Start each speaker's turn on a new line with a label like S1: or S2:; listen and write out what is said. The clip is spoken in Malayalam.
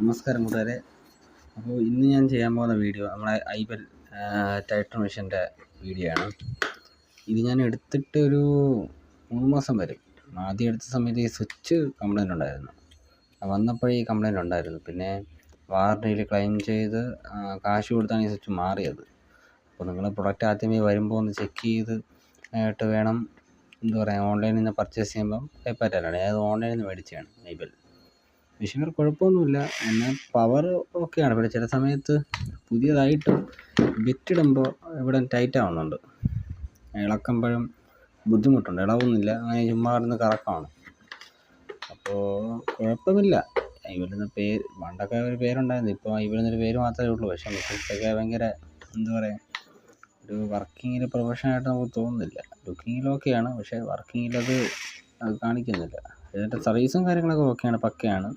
S1: നമസ്കാരം കൂട്ടുകാരെ. അപ്പോൾ ഇന്ന് ഞാൻ ചെയ്യാൻ പോകുന്ന വീഡിയോ നമ്മളെ ഐബൽ ടൈറ്റർ മെഷീൻ്റെ വീഡിയോ ആണ്. ഇത് ഞാൻ എടുത്തിട്ട് ഒരു 3 മാസം വരും. ആദ്യം എടുത്ത സമയത്ത് ഈ സ്വിച്ച് കംപ്ലൈൻ്റ് ഉണ്ടായിരുന്നു. വന്നപ്പോഴേ ഈ കംപ്ലൈൻ്റ് ഉണ്ടായിരുന്നു. പിന്നെ വാറണ്ടിയിൽ ക്ലെയിം ചെയ്ത് കാശ് കൊടുത്താണ് ഈ സ്വിച്ച് മാറിയത്. അപ്പോൾ നിങ്ങൾ പ്രൊഡക്റ്റ് ആദ്യമേ വരുമ്പോൾ ഒന്ന് ചെക്ക് ചെയ്ത് ആയിട്ട് വേണം ഓൺലൈനിൽ നിന്ന് പർച്ചേസ് ചെയ്യുമ്പം പറ്റാനാണ്. ഞാൻ ഓൺലൈനിൽ നിന്ന് മേടിച്ചതാണ് ഐബൽ മെഷീൻ. കുഴപ്പമൊന്നുമില്ല, എന്നാൽ പവർ ഓക്കെയാണ്. പിന്നെ ചില സമയത്ത് പുതിയതായിട്ട് ബിറ്റിടുമ്പോൾ ഇവിടെ ടൈറ്റ് ആവുന്നുണ്ട്, ഇളക്കുമ്പോഴും ബുദ്ധിമുട്ടുണ്ട്. ഇളവുന്നില്ല, അങ്ങനെ ചുമ്മാ കിടന്ന് കറക്കമാണ്. അപ്പോൾ കുഴപ്പമില്ല. ഐബലിന്ന് പണ്ടൊക്കെ ഒരു പേരുണ്ടായിരുന്നു, ഇപ്പോൾ ഐബലിന്നൊരു പേര് മാത്രമേ ഉള്ളൂ. പക്ഷേ മെഷീൻസൊക്കെ ഭയങ്കര ഒരു വർക്കിങ്ങിൽ പ്രൊഫഷണലായിട്ട് നമുക്ക് തോന്നുന്നില്ല. ലുക്കിങ്ങിൽ ഓക്കെയാണ്, പക്ഷേ വർക്കിങ്ങിലത് കാണിക്കുന്നില്ല. ഇതിൻ്റെ സർവീസും കാര്യങ്ങളൊക്കെ ഓക്കെയാണ്, പക്കയാണ്.